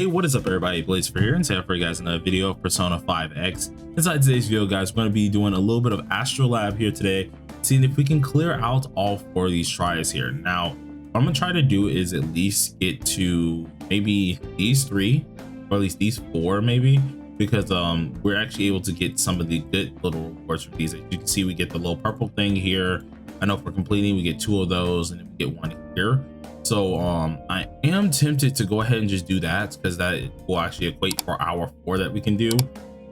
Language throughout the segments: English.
Hey, what is up everybody, Blaze for here, and today for you guys another video of Persona 5X. Inside today's video, guys, we're going to be doing a little bit of Astrolabe here today, seeing if we can clear out all 4 of these tries here. Now, what I'm going to try to do is at least get to maybe these 3, or at least these 4 maybe, because we're actually able to get some of the good little rewards from these. As you can see, we get the little purple thing here. I know for completing, we get 2 of those, and then we get 1 here. So I am tempted to go ahead and just do that, because that will actually equate for our 4 that we can do,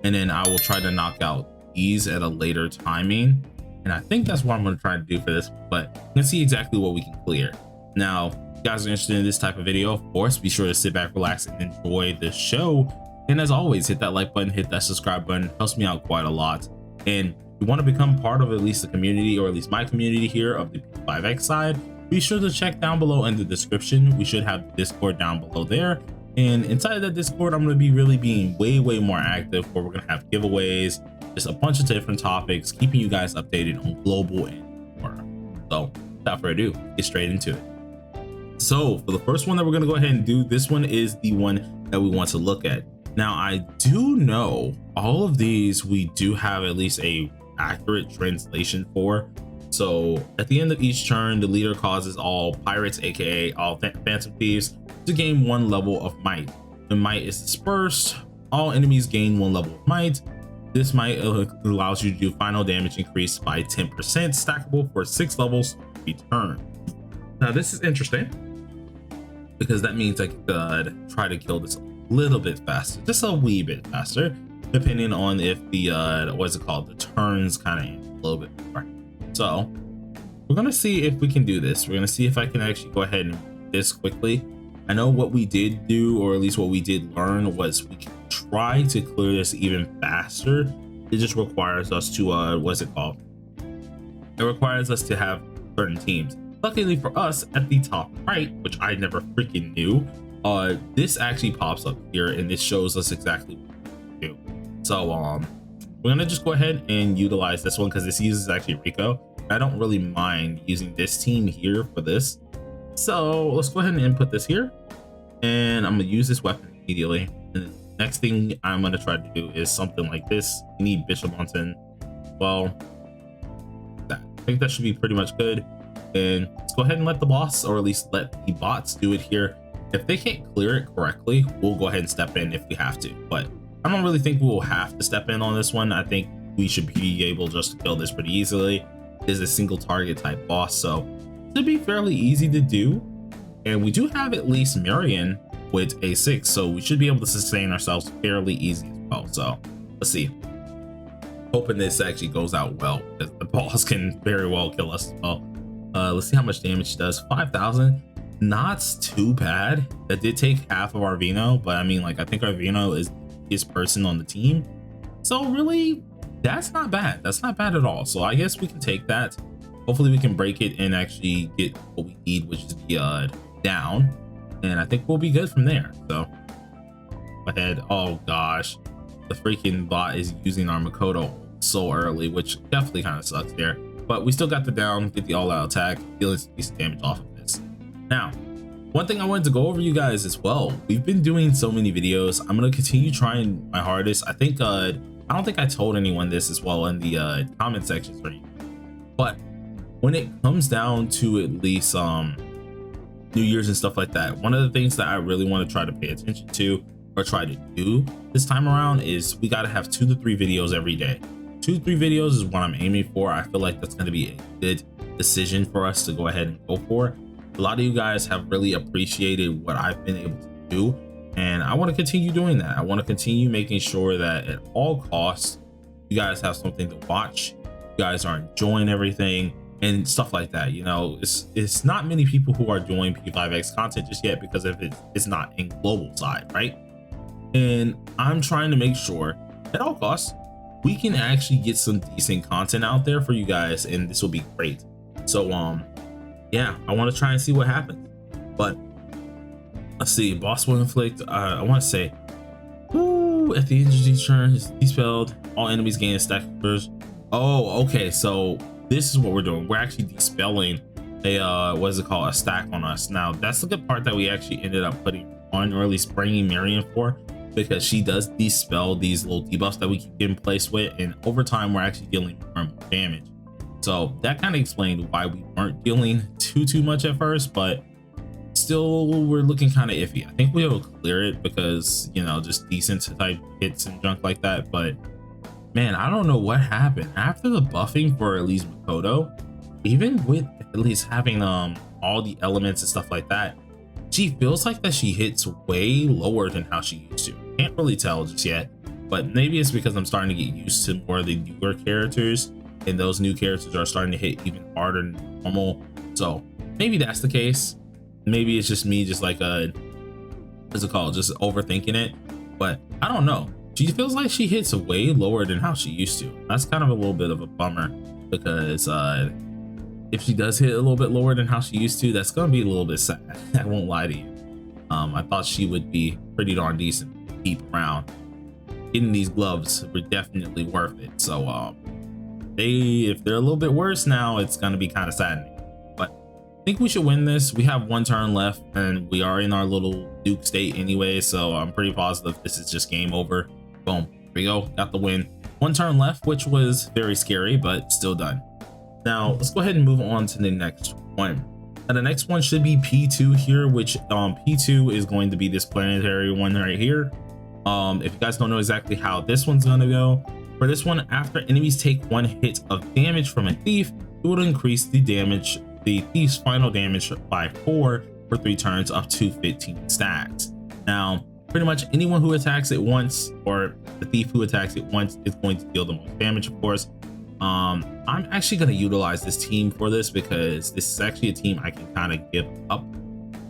and then I will try to knock out these at a later timing, and I think that's what I'm going to try to do for this. But let's see exactly what we can clear. Now, if you guys are interested in this type of video, of course, be sure to sit back, relax, and enjoy the show. And as always, hit that like button, hit that subscribe button. It helps me out quite a lot. And if you want to become part of at least the community, or at least my community here of the 5X side, be sure to check down below in the description. We should have Discord down below there, and inside of that Discord, I'm going to be really being way more active, where we're going to have giveaways, just a bunch of different topics, keeping you guys updated on global and more. So without further ado, get straight into it. So for the first one that we're going to go ahead and do, this one is the one that we want to look at. Now, I do know all of these we do have at least a accurate translation for. So at the end of each turn, the leader causes all pirates, aka all phantom thieves, to gain 1 level of might. The might is dispersed. All enemies gain 1 level of might. This might allows you to do final damage increase by 10%, stackable for 6 levels per turn. Now this is interesting, because that means I could try to kill this a little bit faster, just a wee bit faster, depending on if the what's it called, the turns kind of end a little bit more. So we're gonna see if we can do this. We're gonna see if I can actually go ahead and do this quickly. I know what we did do, or at least what we did learn, was we can try to clear this even faster. It just requires us to what's it called? It requires us to have certain teams. Luckily for us, at the top right, which I never freaking knew, this actually pops up here, and this shows us exactly what to do. So we're gonna just go ahead and utilize this one, because this uses actually Rico. I don't really mind using this team here for this. So let's go ahead and input this here, and I'm gonna use this weapon immediately. And the next thing I'm gonna try to do is something like this. You need Bishop Monson. Well, I think that should be pretty much good. And let's go ahead and let the boss, or at least let the bots, do it here. If they can't clear it correctly, we'll go ahead and step in if we have to, but I don't really think we'll have to step in on this one. I think we should be able just to kill this pretty easily. It is a single target type boss, so it should be fairly easy to do. And we do have at least Marion with a 6, so we should be able to sustain ourselves fairly easy as well. So let's see. Hoping this actually goes out well, because the boss can very well kill us as well. Let's see how much damage it does. 5,000. Not too bad. That did take half of our Vino, but I mean, like, I think our Vino is his person on the team, so really that's not bad. That's not bad at all. So I guess we can take that. Hopefully we can break it and actually get what we need, which is the down, and I think we'll be good from there. So go ahead. Oh gosh, the freaking bot is using our Makoto so early, which definitely kind of sucks there, but we still got the down, get the all-out attack, dealing decent damage off of this. Now, one thing I wanted to go over you guys as well, we've been doing so many videos. I'm going to continue trying my hardest. I think I don't think I told anyone this as well in the comment section for you, but when it comes down to at least New Year's and stuff like that, one of the things that I really want to try to pay attention to, or try to do this time around, is we got to have 2 to 3 videos every day. 2 to 3 videos is what I'm aiming for. I feel like that's going to be a good decision for us to go ahead and go for. A lot of you guys have really appreciated what I've been able to do, and I want to continue doing that. I want to continue making sure that at all costs, you guys have something to watch, you guys are enjoying everything and stuff like that. You know, it's not many people who are doing P5X content just yet, because of it's not in global side, right? And I'm trying to make sure at all costs we can actually get some decent content out there for you guys, and this will be great. So yeah, I want to try and see what happens. But let's see, boss will inflict, I want to say, woo, at the end of each turn is dispelled, all enemies gain a stack of curse. Oh, okay, so this is what we're doing. We're actually dispelling a what is it called, a stack on us. Now that's the good part, that we actually ended up putting on, or at least bringing Marion for, because she does dispel these little debuffs that we keep in place with, and over time we're actually dealing more and more damage. So that kind of explained why we weren't dealing too much at first, but still we're looking kind of iffy. I think we'll clear it because, you know, just decent type hits and junk like that. But man, I don't know what happened after the buffing for at least Makoto. Even with at least having all the elements and stuff like that, she feels like that she hits way lower than how she used to. Can't really tell just yet, but maybe it's because I'm starting to get used to more of the newer characters, and those new characters are starting to hit even harder than normal. So maybe that's the case. Maybe it's just me, just like what's it called, just overthinking it. But I don't know, she feels like she hits way lower than how she used to. That's kind of a little bit of a bummer, because if she does hit a little bit lower than how she used to, that's gonna be a little bit sad. I won't lie to you. I thought she would be pretty darn decent to keep around. Getting these gloves were definitely worth it. So if they're a little bit worse now, it's gonna be kind of saddening. But I think we should win this. We have one turn left, and we are in our little Duke state anyway, so I'm pretty positive this is just game over. Boom, here we go, got the win. One turn left, which was very scary, but still done. Now let's go ahead and move on to the next one. And the next one should be P2 here, which P2 is going to be this planetary one right here. If you guys don't know exactly how this one's gonna go, for this one, after enemies take one hit of damage from a thief, it will increase the thief's final damage by 4 for 3 turns, up to 15 stacks. Now pretty much anyone who attacks it once, or the thief who attacks it once, is going to deal the most damage, of course. I'm actually going to utilize this team for this, because this is actually a team I can kind of give up.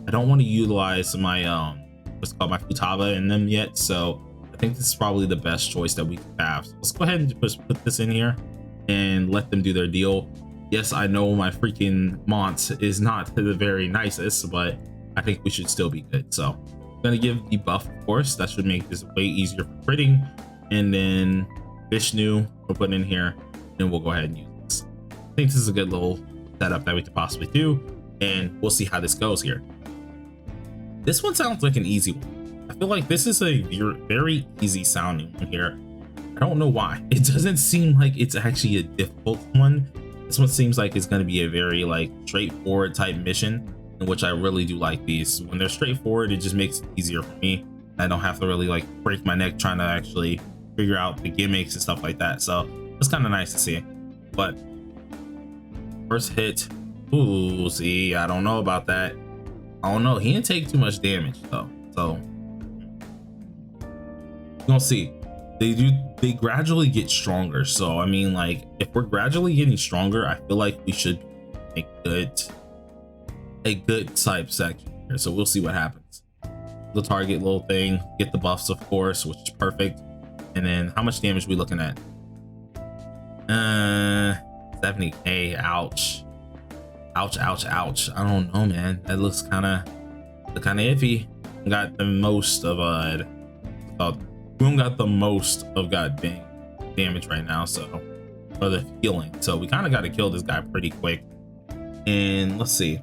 I don't want to utilize my what's called my Futaba in them yet, so I think this is probably the best choice that we can have. So let's go ahead and just put this in here and let them do their deal. Yes, I know my freaking Mont is not the very nicest, but I think we should still be good. So I'm gonna give the buff, of course. That should make this way easier for critting. And then Vishnu we'll put in here, and we'll go ahead and use this. I think this is a good little setup that we could possibly do, and we'll see how this goes here. This one sounds like an easy one. I feel like this is a very easy sounding one here. I don't know why. It doesn't seem like it's actually a difficult one. This one seems like it's going to be a very like straightforward type mission, in which I really do like these. When they're straightforward, it just makes it easier for me. I don't have to really like break my neck trying to actually figure out the gimmicks and stuff like that. So it's kind of nice to see. But first hit, ooh, see, I don't know about that. I don't know. He didn't take too much damage though, so you're gonna see. They gradually get stronger. So I mean, like, if we're gradually getting stronger, I feel like we should make a good type section here. So we'll see what happens. The target little thing, get the buffs, of course, which is perfect. And then how much damage are we looking at? 70k. Ouch. Ouch. I don't know, man. That looks kind of iffy. Got the most of we don't got the most of goddamn damage right now, so for the healing. So we kind of got to kill this guy pretty quick. And let's see.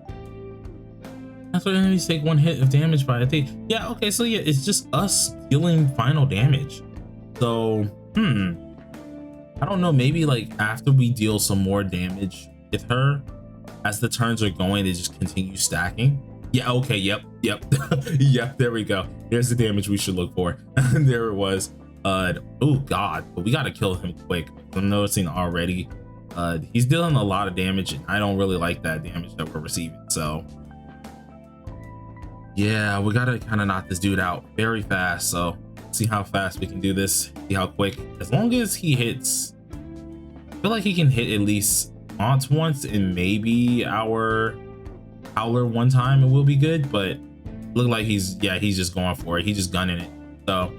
After enemies take one hit of damage by a thief. Yeah, okay, so yeah, it's just us dealing final damage. So I don't know, maybe like after we deal some more damage with her, as the turns are going, they just continue stacking. Yeah, okay, yep. Yep, there we go. There's the damage we should look for. There it was. Oh god, but we gotta kill him quick. I'm noticing already he's dealing a lot of damage, and I don't really like that damage that we're receiving. So yeah, we gotta kind of knock this dude out very fast. So see how fast we can do this, see how quick. As long as he hits, I feel like he can hit at least Aunt once and maybe our Howler one time, it will be good. But look like he's just going for it. He's just gunning it. So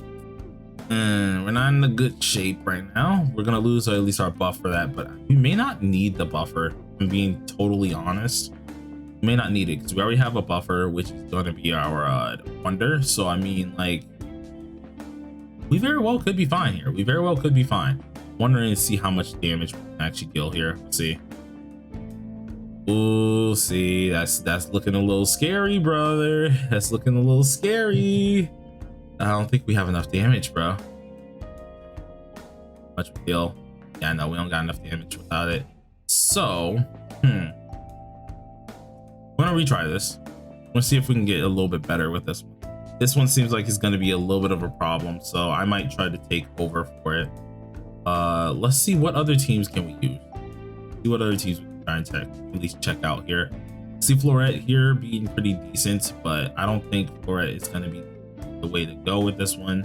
we're not in a good shape right now. We're gonna lose at least our buff for that, but we may not need the buffer. I'm being totally honest. We may not need it because we already have a buffer, which is going to be our wonder. So I mean, like, we very well could be fine here. We very well could be fine. Wondering to see how much damage we can actually deal here. Let's see. Oh, see, that's looking a little scary, brother. That's looking a little scary. I don't think we have enough damage, bro. Much of a deal. Yeah, no, we don't got enough damage without it. So, I'm gonna retry this. Let's see if we can get a little bit better with this one. This one seems like it's gonna be a little bit of a problem, so I might try to take over for it. Let's see what other teams can we use. See what other teams we can try and at least check out here. See Florette here being pretty decent, but I don't think Florette is gonna be the way to go with this one.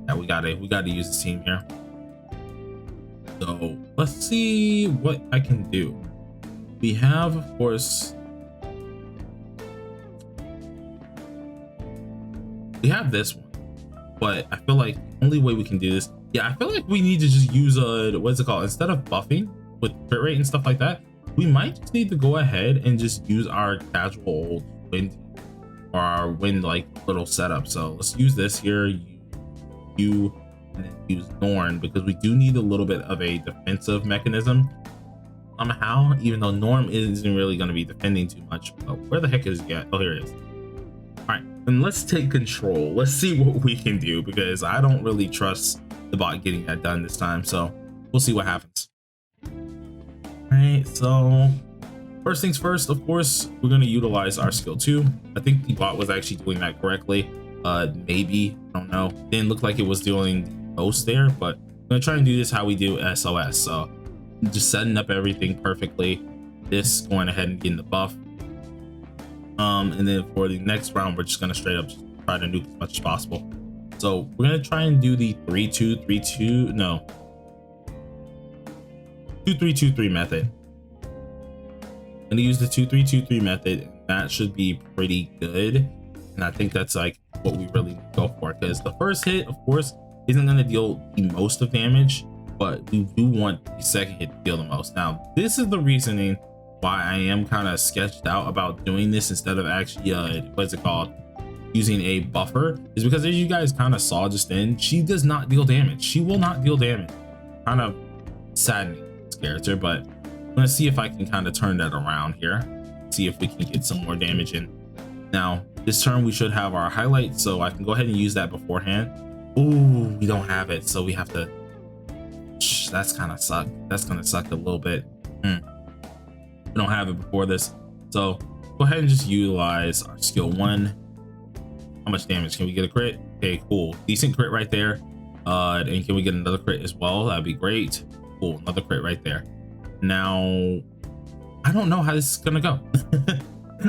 Yeah, we gotta use this team here. So let's see what I can do. We have, of course, we have this one, but I feel like the only way we can do this, yeah, I feel like we need to just use a, what's it called, instead of buffing with crit rate and stuff like that, we might just need to go ahead and just use our casual old wind or our wind like little setup. So let's use this here, you and then use Norn, because we do need a little bit of a defensive mechanism somehow, even though Norm isn't really going to be defending too much. But where the heck is he at? Oh, here it is. All right, and let's take control. Let's see what we can do, because I don't really trust the bot getting that done this time. So we'll see what happens. All right, so first things first, of course, we're going to utilize our skill 2. I think the bot was actually doing that correctly. Maybe, I don't know. Didn't look like it was doing most there, but I'm gonna try and do this how we do SOS. So just setting up everything perfectly. This going ahead and getting the buff. And then for the next round, we're just gonna straight up just try to nuke as much as possible. So we're gonna try and do the 3-2-3-2, no, 2-3-2-3 method. I'm gonna use the 2-3-2-3 method. That should be pretty good, and I think that's like what we really need to go for, because the first hit, of course, isn't going to deal the most of damage, but we do want the second hit to deal the most. Now, this is the reasoning why I am kind of sketched out about doing this instead of actually, what's it called, using a buffer, is because as you guys kind of saw just then, she does not deal damage. She will not deal damage. Kind of saddening this character, but I'm going to see if I can kind of turn that around here. See if we can get some more damage in. Now, this turn we should have our highlight, so I can go ahead and use that beforehand. Ooh, we don't have it, so we have to, that's kind of suck. That's gonna suck a little bit. We don't have it before this, so go ahead and just utilize our skill 1. How much damage can we get? A crit? Okay, cool, decent crit right there. And can we get another crit as well? That'd be great. Cool, another crit right there. Now I don't know how this is gonna go.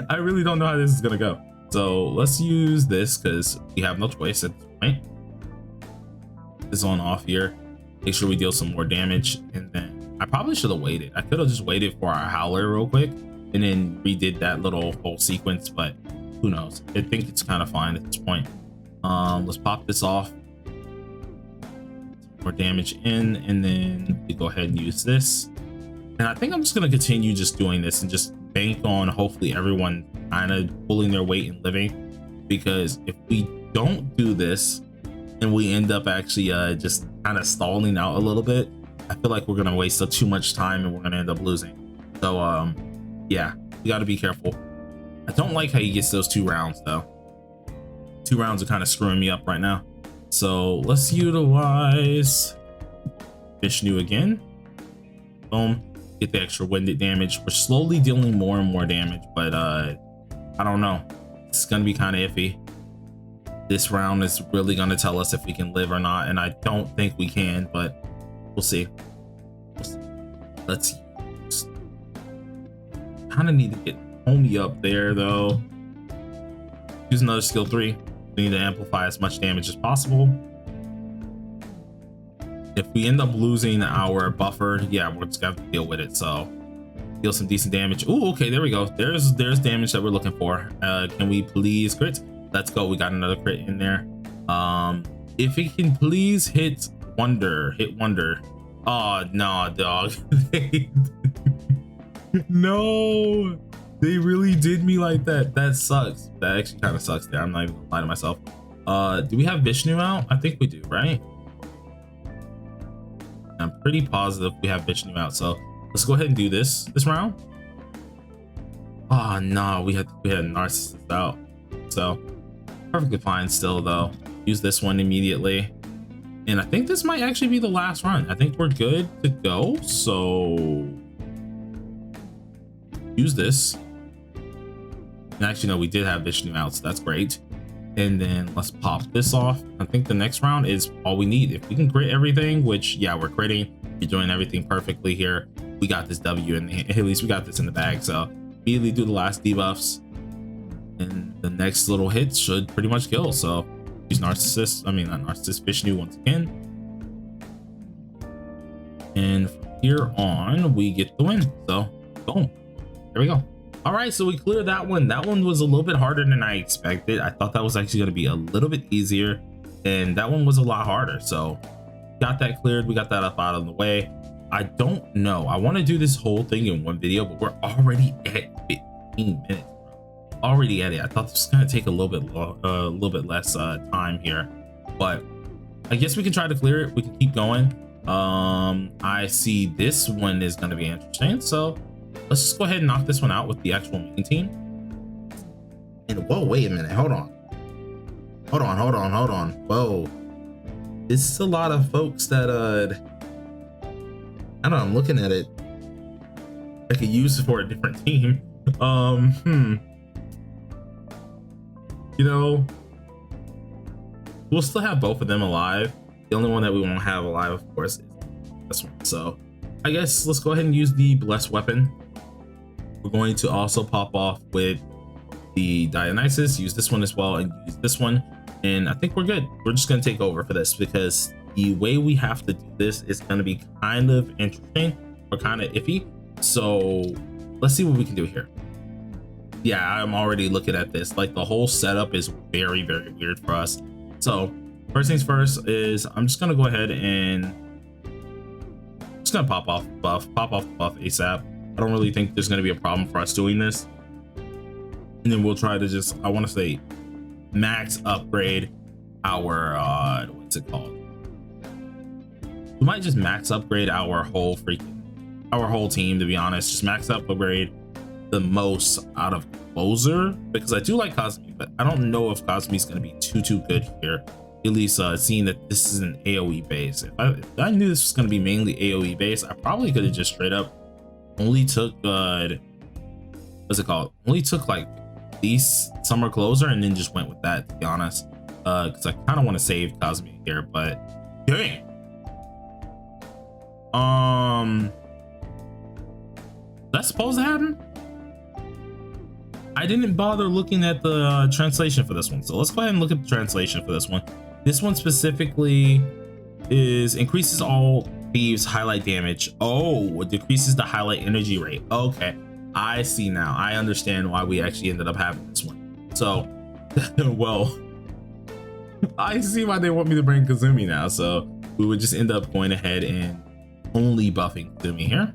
I really don't know how this is gonna go. So let's use this because we have no choice at this point. This on off here. Make sure we deal some more damage, and then I probably should have waited. I could have just waited for our howler real quick and then redid that little whole sequence, but who knows? I think it's kind of fine at this point. Let's pop this off. Some more damage in, and then we go ahead and use this. And I think I'm just gonna continue just doing this and just bank on hopefully everyone kind of pulling their weight and living, because if we don't do this and we end up actually just kind of stalling out a little bit, I feel like we're gonna waste too much time and we're gonna end up losing. So yeah, we got to be careful. I don't like how he gets those 2 rounds though. 2 rounds are kind of screwing me up right now. So let's utilize Vishnu again. Boom. Get the extra winded damage. We're slowly dealing more and more damage, but I don't know. It's gonna be kind of iffy. This round is really gonna tell us if we can live or not, and I don't think we can, but we'll see. Let's kind of need to get homie up there though. Use another skill 3. We need to amplify as much damage as possible. If we end up losing our buffer, yeah, we're just gonna have to deal with it. So deal some decent damage. Ooh, okay, there we go. There's damage that we're looking for. Can we please crit? Let's go. We got another crit in there. If it can please hit wonder. Oh no, dog. No, they really did me like that. That sucks. That actually kind of sucks there. I'm not even gonna lie to myself. Do we have Vishnu out? I think we do, right? I'm pretty positive we have Vishnu out, so let's go ahead and do this round. Oh no, we had Narcissus out. So perfectly fine still though. Use this one immediately. And I think this might actually be the last run. I think we're good to go. So use this. And actually, no, we did have Vishnu out, so that's great. And then let's pop this off. I think the next round is all we need. If we can crit everything, which yeah, we're critting. You're doing everything perfectly here. We got this W, and at least we got this in the bag. So immediately do the last debuffs, and the next little hit should pretty much kill. So use Narcissus. I mean, not Narcissus, Vishnu once again. And from here on, we get the win. So boom, there we go. All right, so we cleared that one. That one was a little bit harder than I expected. I thought that was actually going to be a little bit easier, and that one was a lot harder. So got that cleared. We got that up out of the way. I don't know. I want to do this whole thing in one video, but we're already at 15 minutes. Already at it. I thought this was going to take a little bit less time here, but I guess we can try to clear it. We can keep going. I see this one is going to be interesting. So let's just go ahead and knock this one out with the actual main team. And whoa, wait a minute. Hold on. Whoa. This is a lot of folks that, I don't know, I'm looking at it. I could use it for a different team. You know, we'll still have both of them alive. The only one that we won't have alive, of course, is this one. So I guess let's go ahead and use the blessed weapon. We're going to also pop off with the Dionysus, use this one as well, and use this one. And I think we're good. We're just going to take over for this because the way we have to do this is going to be kind of interesting or kind of iffy. So let's see what we can do here. Yeah, I'm already looking at this. Like the whole setup is very, very weird for us. So first things first is I'm just going to go ahead and just going to pop off the buff ASAP. I don't really think there's going to be a problem for us doing this. And then we'll try to just, I want to say, max upgrade our, what's it called? We might just max upgrade our whole team, to be honest. Just max upgrade the most out of Closer, because I do like Cosme, but I don't know if Cosme is going to be too good here. At least seeing that this is an AoE base. If I knew this was going to be mainly AoE base, I probably could have just straight up only took what's it called? Only took like these Summer Closer and then just went with that, to be honest. Because I kind of want to save Cosme here, but dang. That's supposed to happen? I didn't bother looking at the translation for this one, so let's go ahead and look at the translation for this one. This one specifically is increases all thieves highlight damage. Oh, it decreases the highlight energy rate. Okay, I see now. I understand why we actually ended up having this one. So well, I see why they want me to bring Kazumi now. So we would just end up going ahead and only buffing Kazumi here.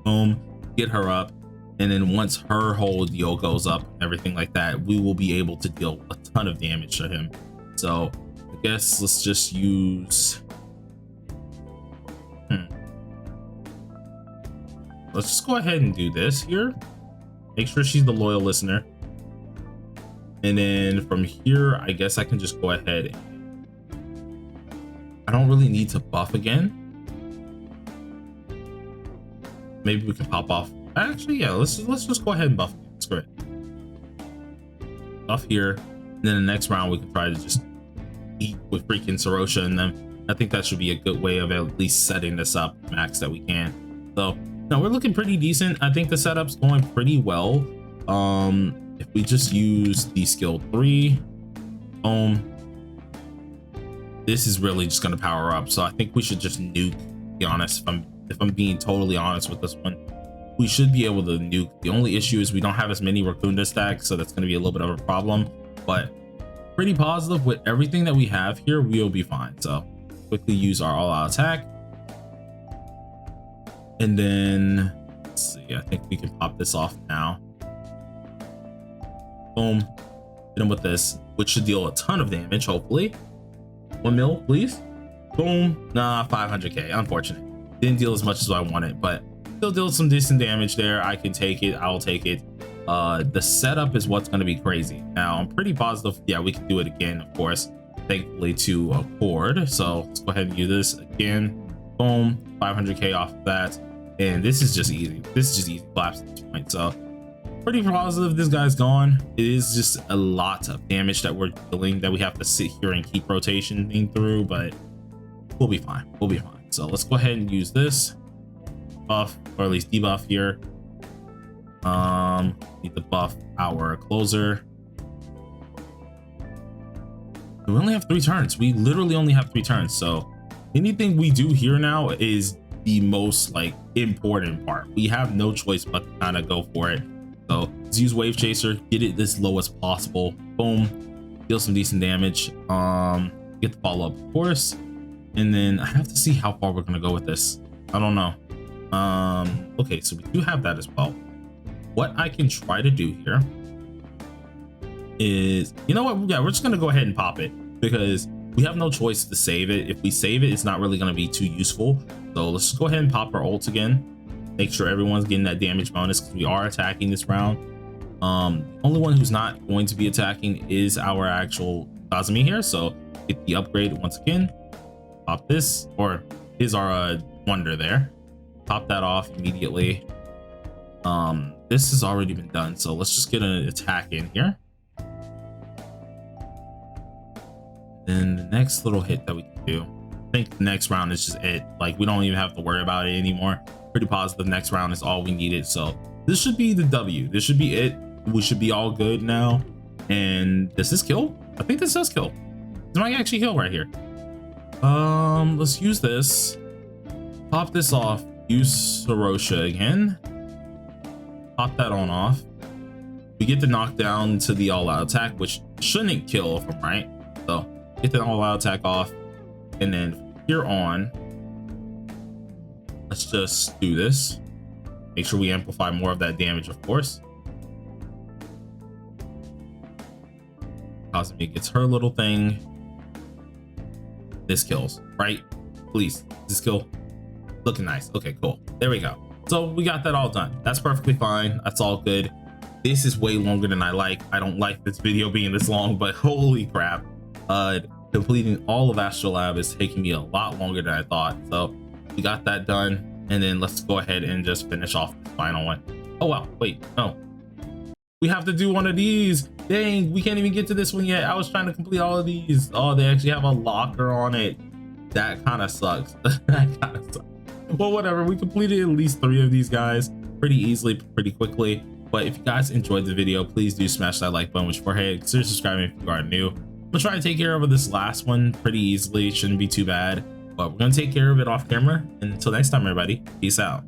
Boom, get her up. And then once her whole deal goes up, everything like that, we will be able to deal a ton of damage to him. So I guess let's just use, let's just go ahead and do this here. Make sure she's the loyal listener. And then from here, I guess I can just go ahead. I don't really need to buff again. Maybe we can pop off. Actually, yeah, let's just go ahead and buff. That's great. Buff here, and then the next round we can try to just eat with freaking Sarosha, and then I think that should be a good way of at least setting this up max that we can. So now we're looking pretty decent. I think the setup's going pretty well. If we just use the skill 3, this is really just going to power up. So I think we should just nuke. To be honest, if I'm being totally honest with this one. We should be able to nuke. The only issue is we don't have as many Raccoon stacks, so that's going to be a little bit of a problem, but pretty positive with everything that we have here, we'll be fine. So quickly use our all-out attack. And then, let's see, I think we can pop this off now. Boom. Hit him with this, which should deal a ton of damage, hopefully. 1 mil, please. Boom. Nah, 500k. Unfortunate. Didn't deal as much as I wanted, but still deal some decent damage there. I can take it. I'll take it. The setup is what's going to be crazy. Now I'm pretty positive. Yeah, we can do it again, of course, thankfully to a cord. So let's go ahead and use this again. Boom, 500k off of that. And this is just easy. This is just easy flaps at this point. So pretty positive this guy's gone. It is just a lot of damage that we're dealing, that we have to sit here and keep rotationing through, but we'll be fine. We'll be fine. So let's go ahead and use this buff, or at least debuff here. Need to buff our closer. We only have 3 turns. We literally only have 3 turns. So anything we do here now is the most like important part. We have no choice but to kind of go for it. So let's use Wave Chaser, get it this low as possible. Boom, deal some decent damage. Get the follow up, of course. And then I have to see how far we're gonna go with this. I don't know. Okay, so we do have that as well. What I can try to do here is, you know what? Yeah, we're just gonna go ahead and pop it because we have no choice to save it. If we save it, it's not really gonna be too useful. So let's just go ahead and pop our ult again. Make sure everyone's getting that damage bonus because we are attacking this round. Only one who's not going to be attacking is our actual Kazumi here. So get the upgrade once again. Pop this, or is our wonder there. Pop that off immediately. This has already been done, so let's just get an attack in here. Then the next little hit that we can do, I think the next round is just it. Like, we don't even have to worry about it anymore. Pretty positive next round is all we needed. So this should be the W. This should be it. We should be all good now. And does this kill? I think this does kill. This might actually kill right here. Let's use this. Pop this off. Use Sarosha again. Pop that on off. We get the knockdown to the all-out attack, which shouldn't kill if I'm right. So get the all-out attack off, and then from here on, let's just do this. Make sure we amplify more of that damage, of course. Kazumi gets her little thing. This kills, right? Please, this kill. Looking nice. Okay, cool. There we go. So we got that all done. That's perfectly fine. That's all good. This is way longer than I like. I don't like this video being this long, but holy crap. Completing all of Astrolabe is taking me a lot longer than I thought. So we got that done. And then let's go ahead and just finish off the final one. Oh, wow. Wait, no. We have to do one of these. Dang, we can't even get to this one yet. I was trying to complete all of these. Oh, they actually have a locker on it. That kind of sucks. That kind of sucks. Well, whatever. We completed at least 3 of these guys pretty easily, pretty quickly. But if you guys enjoyed the video, please do smash that like button, which for hey, consider subscribing if you are new. We'll try to take care of this last one pretty easily. It shouldn't be too bad, but we're going to take care of it off camera. And until next time, everybody, peace out.